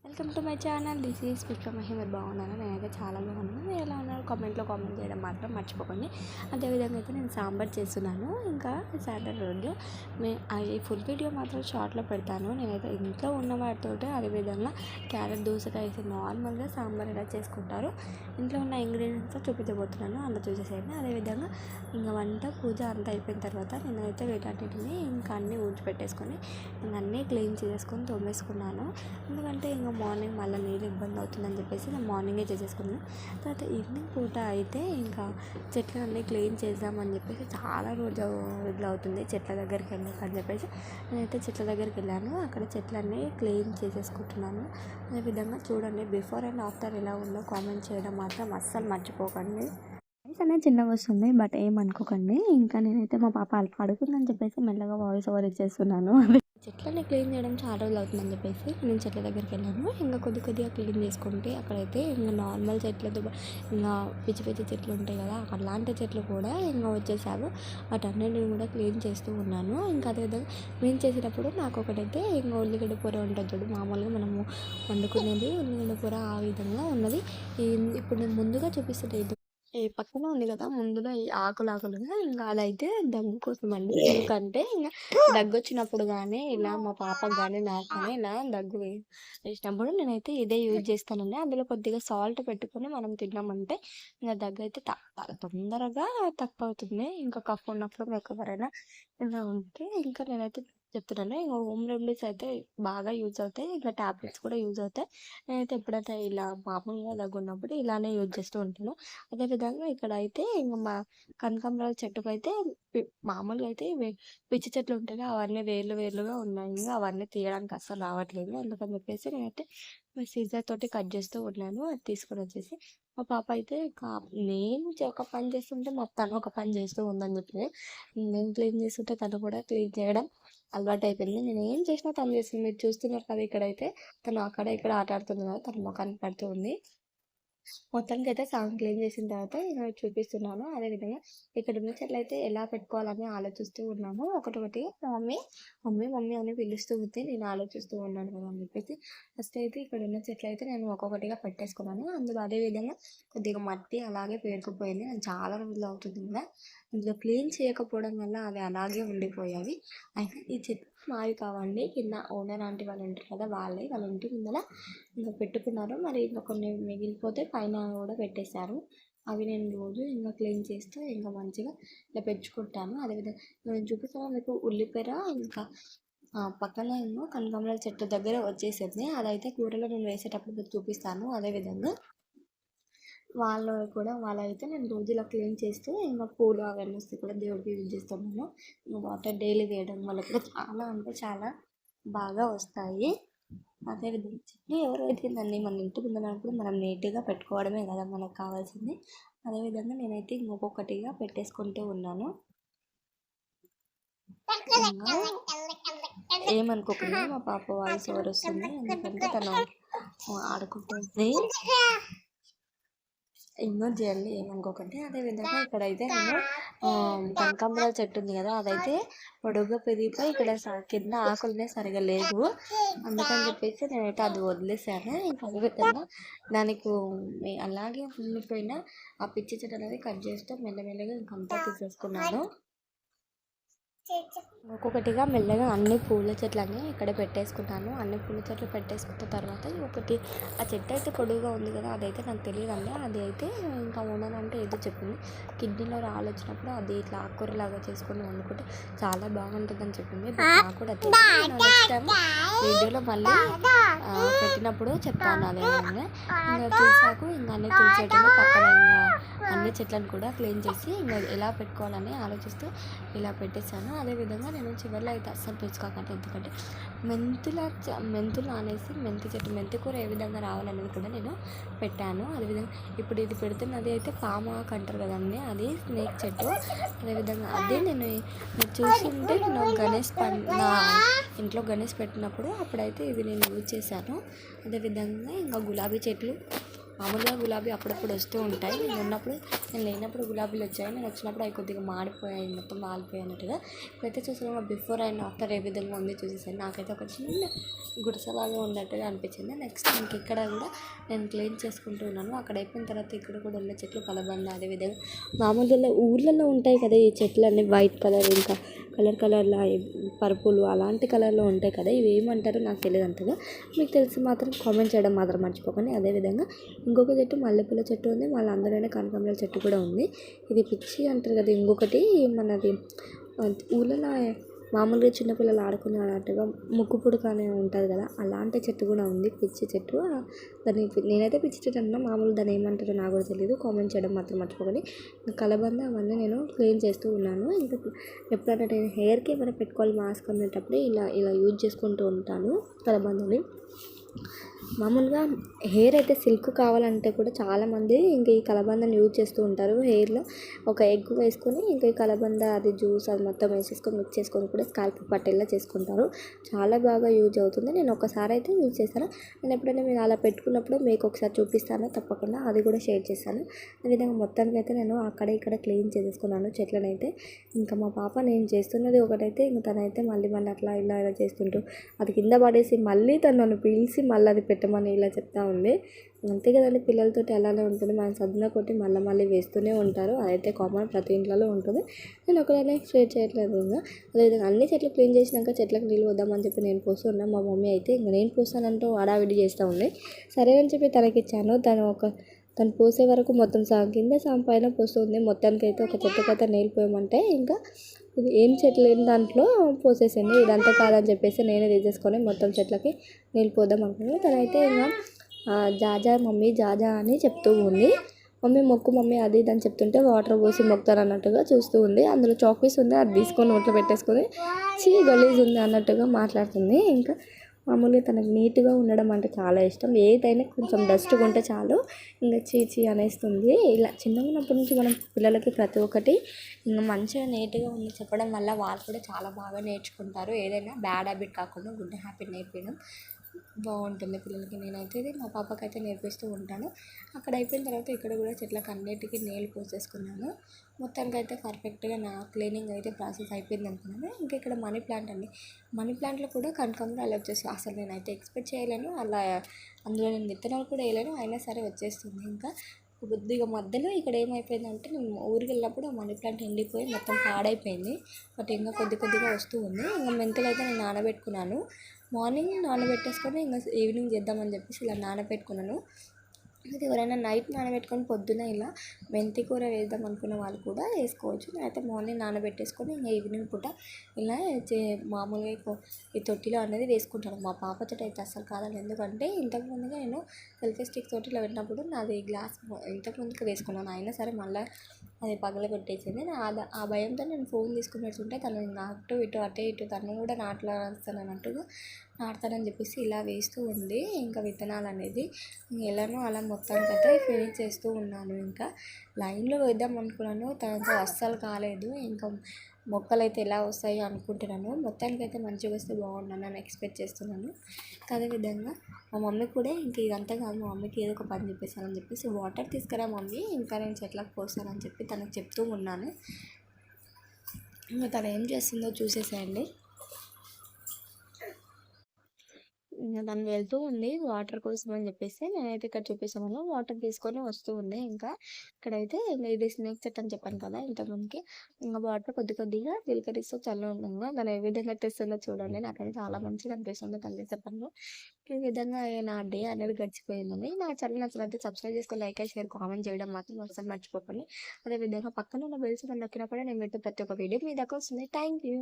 Welcome to my channel. This is Pushpa Mahi. మీరు బాగున్నాను, నేనైతే చాలా బాగున్నాను. మీరు ఎలా ఉన్నారు కామెంట్ చేయడం మాత్రం మర్చిపోకండి. అదేవిధంగా అయితే నేను సాంబార్ చేస్తున్నాను. ఇంకా సాటర్డే రోజు ఈ ఫుల్ వీడియో మాత్రం షార్ట్లో పెడతాను. నేనైతే ఇంట్లో ఉన్న వాటితో అదేవిధంగా క్యారెట్ దోసకాయ వేసి నార్మల్గా సాంబార్ ఎలా చేసుకుంటారో ఇంట్లో ఉన్న ఇంగ్రీడియంట్స్తో చూపించబోతున్నాను. అలా చూసేసేయండి. అదేవిధంగా ఇంకా వంట పూజ అంతా అయిపోయిన తర్వాత నేనైతే వీటన్నిటిని ఇంకా అన్నీ ఊడ్చిపెట్టేసుకొని ఇంకా అన్నీ క్లీన్ చేసుకొని తోమేసుకున్నాను. ఎందుకంటే ఇంకా మార్నింగ్ మళ్ళీ నీళ్ళు ఇబ్బంది అవుతుందని చెప్పేసి నేను మార్నింగే చేసేసుకున్నాను. తర్వాత ఈవినింగ్ పూట అయితే ఇంకా చెట్లు అన్నీ క్లీన్ చేద్దామని చెప్పేసి చాలా రోజు ఇట్లా అవుతుంది చెట్ల దగ్గరికి వెళ్ళాకని చెప్పేసి నేనైతే చెట్ల దగ్గరికి వెళ్ళాను. అక్కడ చెట్లన్నీ క్లీన్ చేసేసుకుంటున్నాను. అదేవిధంగా చూడండి బిఫోర్ అండ్ ఆఫ్టర్ ఎలా ఉందో కామెంట్ చేయడం మాత్రం అస్సలు మర్చిపోకండి. వాయిస్ అనేది చిన్నగా వస్తుంది, బట్ ఏమనుకోకండి. ఇంకా నేనైతే మా పాప పడుకుందని చెప్పేసి మెల్లగా వాయిస్ ఓవర్ ఇచ్చేస్తున్నాను. చెట్లని క్లీన్ చేయడం చాలా రోజులు అవుతుందని చెప్పేసి నేను చెట్ల దగ్గరికి వెళ్ళాను. ఇంకా కొద్దిగా క్లీన్ చేసుకుంటే అక్కడైతే ఇంకా నార్మల్ చెట్లతో ఇంకా పిచ్చి చెట్లు ఉంటాయి కదా, అలాంటి చెట్లు కూడా ఇంకా వచ్చేసారు. వాటన్నిటిని కూడా క్లీన్ చేస్తూ ఉన్నాను. ఇంకా అదేవిధంగా క్లీన్ చేసేటప్పుడు నాకు ఒకటైతే ఇంకా ఉల్లిగడ్డ పొర ఉంటుంది చూడు, మామూలుగా మనము వండుకునేది ఉల్లిగడ్డ పొర ఆ విధంగా ఉన్నది. ఇప్పుడు నేను ముందుగా చూపిస్తుంది ఈ పక్కన ఉంది కదా, ముందుగా ఈ ఆకులుగా ఇంకా అదైతే దగ్గు కోసం అండి. ఎందుకంటే ఇంకా దగ్గు వచ్చినప్పుడు కానీ ఇలా మా పాపకు కానీ నాకు కానీ ఇలా దగ్గు వేసినప్పుడు నేనైతే ఇదే యూజ్ చేస్తానండి. అందులో కొద్దిగా సాల్ట్ పెట్టుకొని మనం తిన్నామంటే ఇంకా దగ్గు అయితే చాలా తొందరగా తక్కువ అవుతుంది. ఇంకా కఫ్ ఉన్నప్పుడు ఎవరైనా ఇలా ఉంటే ఇంకా నేనైతే చెప్తున్నాను. ఇంకా హోమ్ రెమెడీస్ అయితే బాగా యూజ్ అవుతాయి. ఇంకా టాబ్లెట్స్ కూడా యూజ్ అవుతాయి. నేనైతే ఎప్పుడైతే ఇలా మామూలుగా దగ్గున్నప్పుడు ఇలానే యూజ్ చేస్తూ ఉంటాను. అదేవిధంగా ఇక్కడ అయితే ఇంకా మా కనకాంబరాల చెట్టుకు అయితే మామూలుగా అయితే పిచ్చి చెట్లు ఉంటాయి, అవన్నీ వేర్లుగా ఉన్నాయి. ఇంకా అవన్నీ తీయడానికి అస్సలు రావట్లేదు. అందుకని చెప్పేసి నేనైతే సీజర్ తోటి కట్ చేస్తూ ఉన్నాను. అది తీసుకొని వచ్చేసి మా పాప అయితే నేను ఒక పని చేస్తుంటే తను ఒక పని చేస్తూ ఉందని చెప్పి నేను క్లీన్ చేస్తుంటే తను కూడా క్లీన్ చేయడం అలవాటు అయిపోయింది. నేను ఏం చేసినా తను చేస్తుంది. మీరు చూస్తున్నారు కదా, ఇక్కడైతే తను అక్కడ ఇక్కడ ఆట ఆడుతుంది కదా, తను ముఖానికి పడుతూ ఉంది. మొత్తానికి అయితే సగం క్లీన్ చేసిన తర్వాత చూపిస్తున్నాను. అదేవిధంగా ఇక్కడ ఉన్న చెట్లు అయితే ఎలా పెట్టుకోవాలని ఆలోచిస్తూ ఉన్నాము. ఒకటి మమ్మీ మమ్మీ మమ్మీ అని పిలుస్తూ ఉంది. నేను ఆలోచిస్తూ ఉన్నాను కదా అని చెప్పేసి ఫస్ట్ అయితే ఇక్కడ ఉన్న చెట్లు అయితే నేను ఒక్కొక్కటిగా పెట్టేసుకున్నాను. అందులో అదేవిధంగా కొద్దిగా మట్టి అలాగే పేరుకుపోయింది. అది చాలా రోజులు అవుతుంది కదా, ఇందులో క్లీన్ చేయకపోవడం వల్ల అవి అలాగే ఉండిపోయాయి. అయితే ఈ చెట్లు మావి కావండి, కింద ఓనర్ ఆంటీ వాళ్ళు ఉంటారు కదా, వాళ్ళ ఇంటి ముందర ఇంకా పెట్టుకున్నారు. మరి ఇంకా కొన్ని మిగిలిపోతే పైన కూడా పెట్టేశారు. అవి నేను రోజు ఇంకా క్లీన్ చేస్తూ ఇంకా మంచిగా ఇలా పెంచుకుంటాను. అదేవిధంగా నేను చూపిస్తాను మీకు ఉల్లిపాయ ఇంకా పక్కన ఏమో కనకాంబరాల చెట్టు దగ్గర వచ్చేసింది. అదైతే కూరలో నేను వేసేటప్పుడు మీకు చూపిస్తాను. అదేవిధంగా వాళ్ళైతే నేను రోజు ఇలా క్లీన్ చేస్తూ ఇంకా పూలు అవన్నీ వస్తే కూడా దేవుడికి యూజ్ చేస్తున్నాను. ఇంకా వాటర్ డైలీ వేయడం వల్ల కూడా చాలా అంటే చాలా బాగా వస్తాయి. అదేవిధంగా చెట్లు ఎవరు పెట్టిందండి, మన ఇంటి ముందరప్పుడు మనం నీట్గా పెట్టుకోవడమే కదా మనకు కావాల్సింది. అదేవిధంగా నేనైతే ఇంకొకటిగా పెట్టేసుకుంటూ ఉన్నాను. ఏమనుకోకుండా మా పాప వాయిస్ ఓవర్ వస్తుంది, ఎందుకంటే తను ఆడుకుంటుంది. ఇగ్నోర్ చేయండి, ఏమనుకోకండి. అదేవిధంగా ఇక్కడైతే నేను కనకాంబరాల చెట్టు ఉంది కదా, అదైతే పొడుగ్గా పెరిగిపోయి ఇక్కడ కింద ఆకులనే సరిగా లేదు. అందుకని చెప్పేసి నేనైతే అది వదిలేసాను. ఇంకా అదేవిధంగా దానికి అలాగే ఉండిపోయిన ఆ పిచ్చి చెట్టు అనేది కట్ చేస్తూ మెల్లమెల్లగా ఇంకంతా తీసేసుకున్నాను. ఒక్కొక్కటిగా మెల్లగా అన్ని పూల చెట్లన్నీ ఇక్కడ పెట్టేసుకుంటాను. అన్ని పూల చెట్లు పెట్టేసుకున్న తర్వాత ఒకటి ఆ చెట్టు అయితే పొడుగుగా ఉంది కదా, అదైతే నాకు తెలియదండి. అది అయితే ఇంకా ఓనర్ అంటే ఏదో చెప్పింది, కిడ్నీలో రాళ్ళు వచ్చినప్పుడు అది ఇట్లా ఆకుకూరలాగా చేసుకుని వండుకుంటే చాలా బాగుంటుందని చెప్పింది. బట్ నాకు కూడా తెలియదు. నెక్స్ట్ టైం వీడియోలో మళ్ళీ పెట్టినప్పుడు చెప్తాను. అదేవిధంగా ఇంకా చూసాకు ఇంకా అన్ని తులచెట్టులో పక్కన ఇంకా అన్ని చెట్లను కూడా క్లీన్ చేసి ఇంకా ఎలా పెట్టుకోవాలని ఆలోచిస్తూ ఇలా పెట్టేశాను. అదేవిధంగా నేను చివరిలో అయితే అస్సలు పెంచుకోకండి, ఎందుకంటే మెంతులు అనేసి మెంతి కూర ఏ విధంగా రావాలనేది కూడా నేను పెట్టాను. అదేవిధంగా ఇప్పుడు ఇది పెడుతున్నది అయితే పామాకు అంటారు కదండి, అది స్నేక్ చెట్టు. అదేవిధంగా అదే నేను చూసింటే నేను నా ఇంట్లో గణేష్ పెట్టినప్పుడు అప్పుడైతే ఇది నేను యూజ్ చేశాను. అదేవిధంగా ఇంకా గులాబీ చెట్లు మామూలుగా గులాబీ అప్పుడప్పుడు వస్తూ ఉంటాయి. నేను లేనప్పుడు గులాబీలు వచ్చాయి. నేను వచ్చినప్పుడు అవి కొద్దిగా మాడిపోయాయి, మొత్తం వాలిపోయాయి అన్నట్టుగా. ఇప్పుడైతే చూసాను బిఫోర్ అండ్ ఆఫ్టర్ ఏ విధంగా ఉంది చూసేసాను. నాకైతే ఒక చిన్న గుడిసెలాగా ఉన్నట్టుగా అనిపించింది. నెక్స్ట్ ఇక్కడ కూడా నేను క్లీన్ చేసుకుంటూ ఉన్నాను. అక్కడ అయిపోయిన తర్వాత ఇక్కడ కూడా ఉన్న చెట్లు కలబంద, అదేవిధంగా మామూలుగా ఊర్లలో ఉంటాయి కదా ఈ చెట్లు అన్నీ వైట్ కలర్, ఇంకా కలర్లా పర్పుల్ అలాంటి కలర్లో ఉంటాయి కదా, ఇవి ఏమంటారో నాకు తెలియదు అంతగా. మీకు తెలిసి మాత్రం కామెంట్ చేయడం మాత్రం మర్చిపోకండి. అదేవిధంగా ఇంకొక చెట్టు మల్లెపూల చెట్టు ఉంది, మళ్ళీ అందులోనే కనకాంబరాల చెట్టు కూడా ఉంది. ఇది పిచ్చి అంటారు కదా. ఇంకొకటి మనది ఊళ్ళలో మామూలుగా చిన్నపిల్లలు ఆడుకునే అన్నట్టుగా ముక్కు పుడక అని ఉంటుంది కదా, అలాంటి చెట్టు కూడా ఉంది, పిచ్చి చెట్టు. దాన్ని నేనైతే పిచ్చి చెట్టు అంటున్నా, మామూలు దాన్ని ఏమంటారో నాకు కూడా తెలియదు. కామెంట్ చేయడం మాత్రం మర్చిపోకండి. కలబంద అవన్నీ నేను క్లీన్ చేస్తూ ఉన్నాను. ఇంకా ఎప్పుడైనా నేను హెయిర్కి ఏమైనా పెట్టుకోవాలి మాస్క్ అనేటప్పుడు ఇలా యూజ్ చేసుకుంటూ ఉంటాను కలబందని. మామూలుగా హెయిర్ అయితే సిల్క్ కావాలంటే కూడా చాలామంది ఇంకా ఈ కలబందని యూజ్ చేస్తూ ఉంటారు. హెయిర్లో ఒక ఎగ్ వేసుకొని ఇంకా ఈ కలబంద అది జ్యూస్ అది మొత్తం వేసేసుకొని మిక్స్ చేసుకొని కూడా స్కాల్ప్ పట్టేలా చేసుకుంటారు. చాలా బాగా యూజ్ అవుతుంది. నేను ఒకసారి అయితే యూజ్ చేశాను. నేను ఎప్పుడైనా మీరు అలా పెట్టుకున్నప్పుడు మీకు ఒకసారి చూపిస్తాను తప్పకుండా, అది కూడా షేర్ చేస్తాను. అదేవిధంగా మొత్తానికి అయితే నేను అక్కడ ఇక్కడ క్లీన్ చేసేసుకున్నాను చెట్లను అయితే. ఇంకా మా పాప నేను చేస్తున్నది ఒకటైతే ఇంకా తనైతే మళ్ళీ అట్లా ఇలా చేస్తుంటూ అది కింద పడేసి మళ్ళీ తను నన్ను పిలిచి మళ్ళీ అది పెట్టమని ఇలా చెప్తా ఉంది. అంతే కదండి, పిల్లలతోటి అలానే ఉంటుంది. మనం సర్దిన కొట్టి మళ్ళీ వేస్తూనే ఉంటారు. అదైతే కామన్, ప్రతి ఇంట్లో ఉంటుంది. నేను ఒకదానే షేర్ చేయట్లేదు. ఇంకా అదేవిధంగా అన్ని చెట్లు క్లీన్ చేసినాక చెట్లకు నీళ్ళు వద్దామని చెప్పి నేను పోస్తున్నాను. మా మమ్మీ అయితే ఇంకా నేను పోస్తానంటూ హడావిడి చేస్తూ ఉంది. సరే అని చెప్పి తనకి ఇచ్చాను. తను పోసే వరకు మొత్తం కింద పైన పోస్తుంది. మొత్తానికైతే ఒక చెట్టుకైతే నీళ్ళు పోయమంటే ఇంకా ఏం చెట్లు లేని దాంట్లో పోసేసింది. ఇదంతా కాదని చెప్పేసి నేనే తీసేసుకొని మొత్తం చెట్లకి నీళ్ళు పోద్దాం అనుకున్నాను. తనైతే ఇంకా జాజా మమ్మీ జాజా అని చెప్తూ ఉంది. మమ్మీ మొక్కు మమ్మీ అది ఇది అని చెప్తుంటే వాటర్ పోసి మొక్కుతారు అన్నట్టుగా చూస్తూ ఉంది. అందులో చాక్పీస్ ఉంది, అది తీసుకొని నోట్లో పెట్టేసుకొని గలీజ్ ఉంది అన్నట్టుగా మాట్లాడుతుంది. ఇంకా మామూలుగా తనకు నీట్గా ఉండడం అంటే చాలా ఇష్టం. ఏదైనా కొంచెం డస్ట్గా ఉంటే చాలు ఇంకా చీ అనేస్తుంది. ఇలా చిన్నగా ఉన్నప్పటి నుంచి మనం పిల్లలకి ప్రతి ఒక్కటి ఇంకా మంచిగా నీట్గా ఉండి చెప్పడం వల్ల వాళ్ళు కూడా చాలా బాగా నేర్చుకుంటారు. ఏదైనా బ్యాడ్ హ్యాబిట్ కాకుండా గుడ్ హ్యాబిట్ నేర్పించడం బాగుంటుంది పిల్లలకి. నేనైతే మా పాపకైతే నేర్పిస్తూ ఉంటాను. అక్కడ అయిపోయిన తర్వాత ఇక్కడ కూడా చెట్లకు అన్నిటికీ నీళ్ళు పోసేసుకున్నాను. మొత్తానికి అయితే పర్ఫెక్ట్గా నా క్లీనింగ్ అయితే ప్రాసెస్ అయిపోయింది అనుకున్నాను. ఇంకా ఇక్కడ మనీ ప్లాంట్ అండి. మనీ ప్లాంట్లో కూడా కనకాంబరాలు వచ్చేసి అసలు నేనైతే ఎక్స్పెక్ట్ చేయలేను. అలా అందులో నేను విత్తనాలు కూడా వేయలేను, అయినా సరే వచ్చేస్తుంది. ఇంకా కొద్దిగా మధ్యలో ఇక్కడ ఏమైపోయిందంటే నేను ఊరికి వెళ్ళినప్పుడు ఆ మనీ ప్లాంట్ ఎండిపోయి మొత్తం పాడైపోయింది. బట్ ఇంకా కొద్దిగా వస్తూ ఉంది. ఇంకా మెంతులు అయితే నేను నానబెట్టుకున్నాను. మార్నింగ్ నానబెట్టేసుకొని ఇంకా ఈవినింగ్ చేద్దామని చెప్పేసి ఇలా నానబెట్టుకున్నాను. ఇది ఎవరైనా నైట్ నానబెట్టుకొని పొద్దున ఇలా మెంతి కూర వేద్దాం అనుకున్న వాళ్ళు కూడా వేసుకోవచ్చు. నేనైతే మార్నింగ్ నానబెట్టేసుకొని ఇంకా ఈవినింగ్ పూట ఇలా మామూలుగా ఈ తొట్టిలో అనేది వేసుకుంటాను. మా పాపతో అయితే అస్సలు కాదండి. ఎందుకంటే ఇంతకుముందుగా నేను సెల్ఫీ స్టిక్ తొట్టిలో పెట్టినప్పుడు నాది గ్లాస్ ఇంతకుముందుకు వేసుకున్నాను, అయినా సరే మళ్ళీ అది పగలగొట్టేసింది. ఆ భయంతో నేను ఫోన్ తీసుకుని పెడుతుంటే తను అటు ఇటు తను కూడా నాటుతానన్నట్టుగా నాటుతానని చెప్పేసి ఇలా వేస్తూ ఉంది. ఇంకా విత్తనాలు అనేది ఎలానో అలా మొత్తానికైతే ఫినిష్ చేస్తూ ఉన్నాను. ఇంకా లైన్లో వేద్దాం అనుకున్నాను, తనతో అస్సలు కాలేదు. ఇంకా మొక్కలు అయితే ఎలా వస్తాయి అనుకుంటున్నాను. మొత్తానికైతే మంచిగా వస్తే బాగుందని ఎక్స్పెక్ట్ చేస్తున్నాను. అదేవిధంగా మా మమ్మీ కూడా ఇంక ఇదంతా కాదు, మా మమ్మీకి ఏదో ఒక పని చెప్పేసానని చెప్పేసి వాటర్ తీసుకురా మమ్మీ ఇంకా నేను చెట్లకు పోస్తానని చెప్పి తనకు చెప్తూ ఉన్నాను. ఇంకా తను ఏం చేస్తుందో చూసేసేయండి. ఇంకా తను వెళ్తూ ఉంది వాటర్ కోసం అని చెప్పేసి. నేనైతే ఇక్కడ చూపిస్తాను, వాటర్ తీసుకొని వస్తూ ఉంది. ఇంకా ఇక్కడైతే ఇది స్నేక్ చెట్టు అని చెప్పాను కదా ఇంతకుముందుకి. ఇంకా వాటర్ కొద్దిగా చిలకరిస్తూ చల్లగా తను ఏ విధంగా తెస్తుందో చూడండి. నాకైతే చాలా మంచిగా అనిపిస్తుంది తను చేసే పనులు. ఈ విధంగా నా డే అనేది గడిచిపోయిందని. నా ఛానల్ నచ్చినట్లయితే సబ్స్క్రైబ్ చేసుకొని లైక్ షేర్ కామెంట్ చేయడం మాత్రం అసలు మర్చిపోకండి. అదేవిధంగా పక్కన ఉన్న బెల్ సింబల్ నొక్కినప్పుడే నేను పెట్టే ప్రతి ఒక్క వీడియో మీ దాకా వస్తుంది. Thank you.